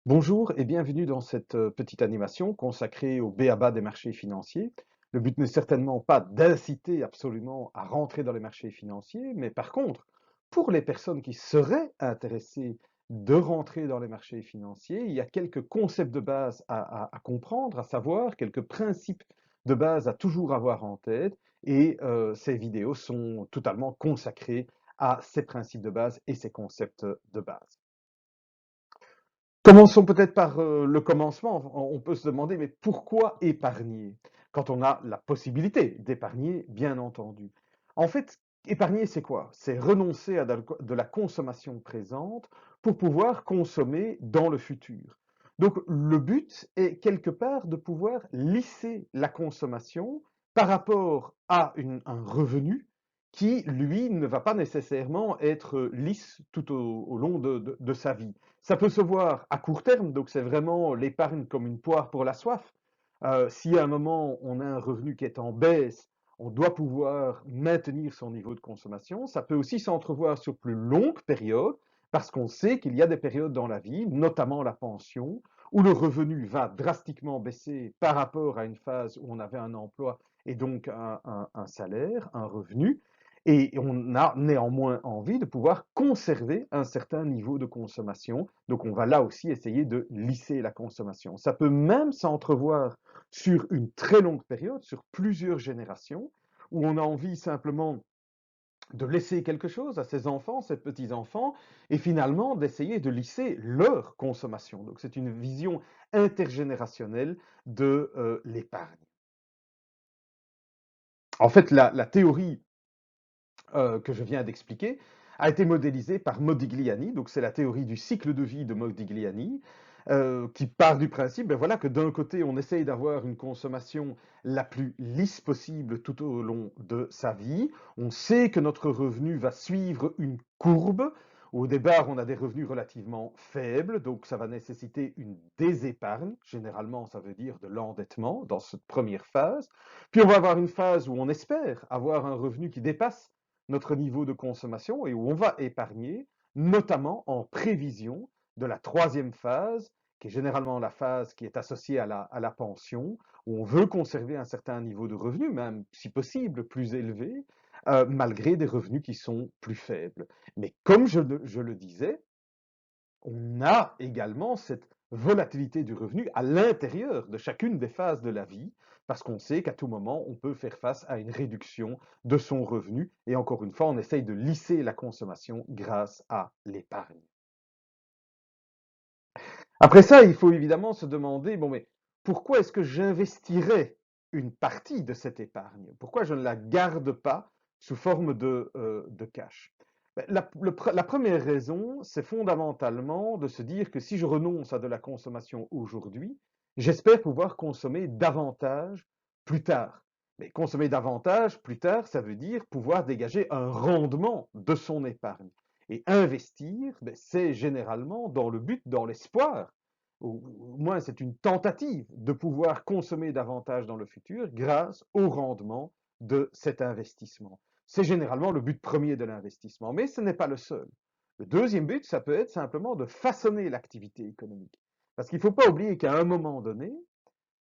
Bonjour et bienvenue dans cette petite animation consacrée au b.a.-ba des marchés financiers. Le but n'est certainement pas d'inciter absolument à rentrer dans les marchés financiers, mais par contre, pour les personnes qui seraient intéressées de rentrer dans les marchés financiers, il y a quelques concepts de base à comprendre, à savoir, quelques principes de base à toujours avoir en tête, et ces vidéos sont totalement consacrées à ces principes de base et ces concepts de base. Commençons peut-être par le commencement. On peut se demander, mais pourquoi épargner? Quand on a la possibilité d'épargner, bien entendu. En fait, épargner, c'est quoi? C'est renoncer à de la consommation présente pour pouvoir consommer dans le futur. Donc, le but est quelque part de pouvoir lisser la consommation par rapport à un revenu qui, lui, ne va pas nécessairement être lisse tout au long de sa vie. Ça peut se voir à court terme, donc c'est vraiment l'épargne comme une poire pour la soif. Si à un moment on a un revenu qui est en baisse, on doit pouvoir maintenir son niveau de consommation. Ça peut aussi s'entrevoir sur plus longue période, parce qu'on sait qu'il y a des périodes dans la vie, notamment la pension, où le revenu va drastiquement baisser par rapport à une phase où on avait un emploi et donc un salaire, un revenu. Et on a néanmoins envie de pouvoir conserver un certain niveau de consommation. Donc, on va là aussi essayer de lisser la consommation. Ça peut même s'entrevoir sur une très longue période, sur plusieurs générations, où on a envie simplement de laisser quelque chose à ses enfants, ses petits-enfants, et finalement d'essayer de lisser leur consommation. Donc, c'est une vision intergénérationnelle de l'épargne. En fait, la théorie que je viens d'expliquer a été modélisée par Modigliani, donc c'est la théorie du cycle de vie de Modigliani, qui part du principe ben voilà, que d'un côté, on essaye d'avoir une consommation la plus lisse possible tout au long de sa vie. On sait que notre revenu va suivre une courbe. Au départ, on a des revenus relativement faibles, donc ça va nécessiter une désépargne. Généralement, ça veut dire de l'endettement dans cette première phase. Puis on va avoir une phase où on espère avoir un revenu qui dépasse notre niveau de consommation et où on va épargner, notamment en prévision de la troisième phase, qui est généralement la phase qui est associée à la pension, où on veut conserver un certain niveau de revenu, même si possible plus élevé, malgré des revenus qui sont plus faibles. Mais comme je le disais, on a également cette volatilité du revenu à l'intérieur de chacune des phases de la vie, parce qu'on sait qu'à tout moment, on peut faire face à une réduction de son revenu. Et encore une fois, on essaye de lisser la consommation grâce à l'épargne. Après ça, il faut évidemment se demander, bon, mais pourquoi est-ce que j'investirais une partie de cette épargne? Pourquoi je ne la garde pas sous forme de cash? Ben, la première raison, c'est fondamentalement de se dire que si je renonce à de la consommation aujourd'hui, j'espère pouvoir consommer davantage plus tard. Mais consommer davantage plus tard, ça veut dire pouvoir dégager un rendement de son épargne. Et investir, ben, c'est généralement dans le but, dans l'espoir, au moins c'est une tentative de pouvoir consommer davantage dans le futur grâce au rendement de cet investissement. C'est généralement le but premier de l'investissement, mais ce n'est pas le seul. Le deuxième but, ça peut être simplement de façonner l'activité économique. Parce qu'il ne faut pas oublier qu'à un moment donné,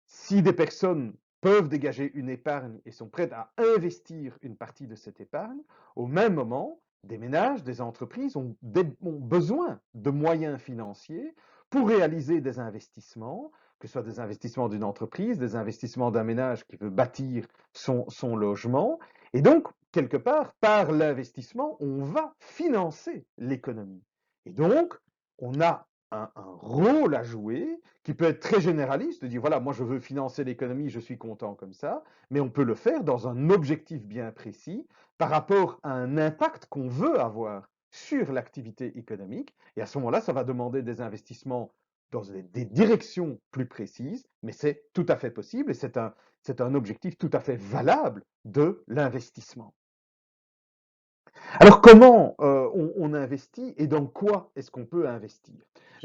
si des personnes peuvent dégager une épargne et sont prêtes à investir une partie de cette épargne, au même moment, des ménages, des entreprises ont besoin de moyens financiers pour réaliser des investissements, que ce soit des investissements d'une entreprise, des investissements d'un ménage qui veut bâtir son logement. Et donc, quelque part, par l'investissement, on va financer l'économie. Et donc, on a un rôle à jouer qui peut être très généraliste, de dire voilà, moi je veux financer l'économie, je suis content comme ça, mais on peut le faire dans un objectif bien précis par rapport à un impact qu'on veut avoir sur l'activité économique. Et à ce moment-là, ça va demander des investissements dans des directions plus précises, mais c'est tout à fait possible et c'est un objectif tout à fait valable de l'investissement. Alors, comment on investit et dans quoi est-ce qu'on peut investir?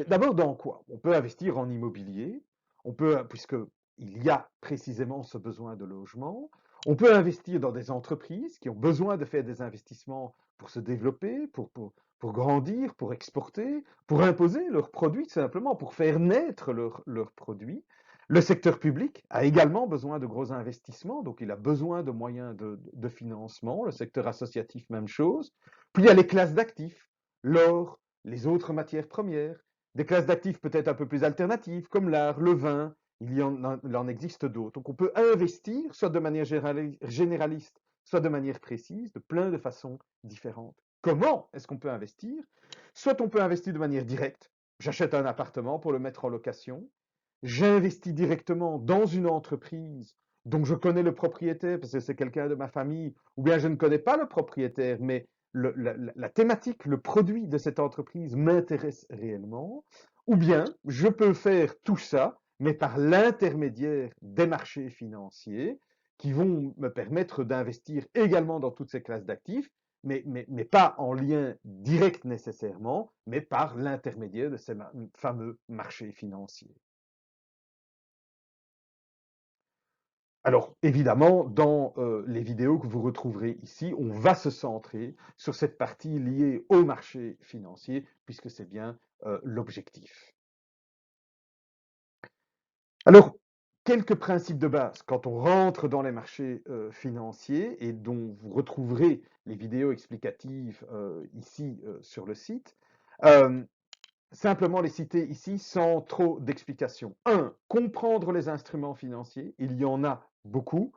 D'abord, dans quoi? On peut investir en immobilier, on peut, puisque il y a précisément ce besoin de logement, On peut investir dans des entreprises qui ont besoin de faire des investissements pour se développer, pour grandir, pour exporter, pour imposer leurs produits, tout simplement, pour faire naître leurs produits. Le secteur public a également besoin de gros investissements, donc il a besoin de moyens de financement. Le secteur associatif, même chose. Puis il y a les classes d'actifs, l'or, les autres matières premières, des classes d'actifs peut-être un peu plus alternatives, comme l'art, le vin, il en existe d'autres. Donc on peut investir, soit de manière généraliste, soit de manière précise, de plein de façons différentes. Comment est-ce qu'on peut investir? Soit on peut investir de manière directe. J'achète un appartement pour le mettre en location. J'investis directement dans une entreprise dont je connais le propriétaire parce que c'est quelqu'un de ma famille, ou bien je ne connais pas le propriétaire, mais la thématique, le produit de cette entreprise m'intéresse réellement. Ou bien je peux faire tout ça, mais par l'intermédiaire des marchés financiers qui vont me permettre d'investir également dans toutes ces classes d'actifs, mais pas en lien direct nécessairement, mais par l'intermédiaire de ces fameux marchés financiers. Alors, évidemment, dans les vidéos que vous retrouverez ici, on va se centrer sur cette partie liée au marché financier, puisque c'est bien l'objectif. Alors, quelques principes de base quand on rentre dans les marchés financiers et dont vous retrouverez les vidéos explicatives ici sur le site. Euh, Simplement les citer ici sans trop d'explications. Un, comprendre les instruments financiers. Il y en a beaucoup.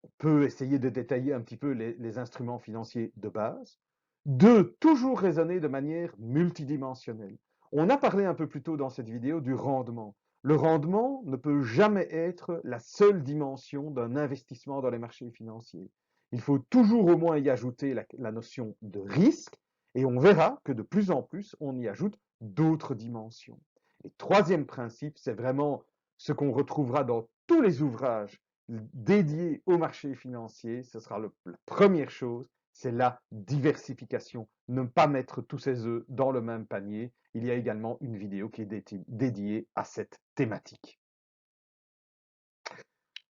On peut essayer de détailler un petit peu les instruments financiers de base. Deux, toujours raisonner de manière multidimensionnelle. On a parlé un peu plus tôt dans cette vidéo du rendement. Le rendement ne peut jamais être la seule dimension d'un investissement dans les marchés financiers. Il faut toujours au moins y ajouter la notion de risque et on verra que de plus en plus, on y ajoute d'autres dimensions. Et troisième principe, c'est vraiment ce qu'on retrouvera dans tous les ouvrages dédiés au marché financier. Ce sera la première chose, c'est la diversification. Ne pas mettre tous ses œufs dans le même panier. Il y a également une vidéo qui est dédiée à cette thématique.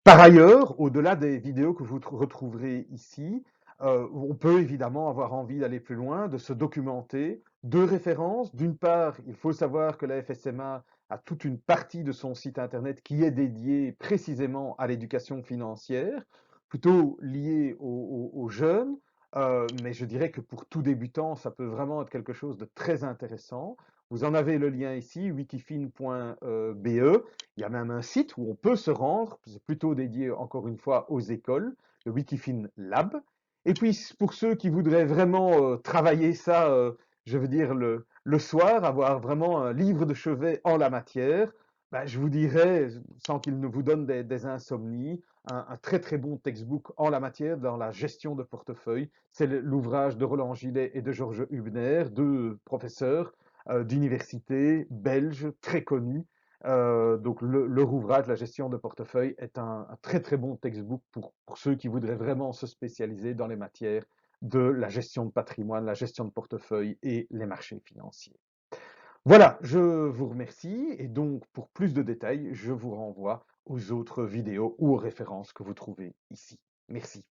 Par ailleurs, au-delà des vidéos que vous retrouverez ici, on peut évidemment avoir envie d'aller plus loin, de se documenter. Deux références. D'une part, il faut savoir que la FSMA a toute une partie de son site internet qui est dédiée précisément à l'éducation financière, plutôt liée aux jeunes. Mais je dirais que pour tout débutant, ça peut vraiment être quelque chose de très intéressant. Vous en avez le lien ici, wikifin.be. Il y a même un site où on peut se rendre, c'est plutôt dédié encore une fois aux écoles, le Wikifin Lab. Et puis pour ceux qui voudraient vraiment travailler ça, je veux dire le soir, avoir vraiment un livre de chevet en la matière, ben, je vous dirais, sans qu'il ne vous donne des insomnies, un très très bon textbook en la matière dans la gestion de portefeuille. C'est l'ouvrage de Roland Gillet et de Georges Hubner, deux professeurs d'université belges très connus. Donc leur ouvrage, La gestion de portefeuille, est un très très bon textbook pour ceux qui voudraient vraiment se spécialiser dans les matières de la gestion de patrimoine, la gestion de portefeuille et les marchés financiers. Voilà, je vous remercie et donc pour plus de détails, je vous renvoie aux autres vidéos ou aux références que vous trouvez ici. Merci.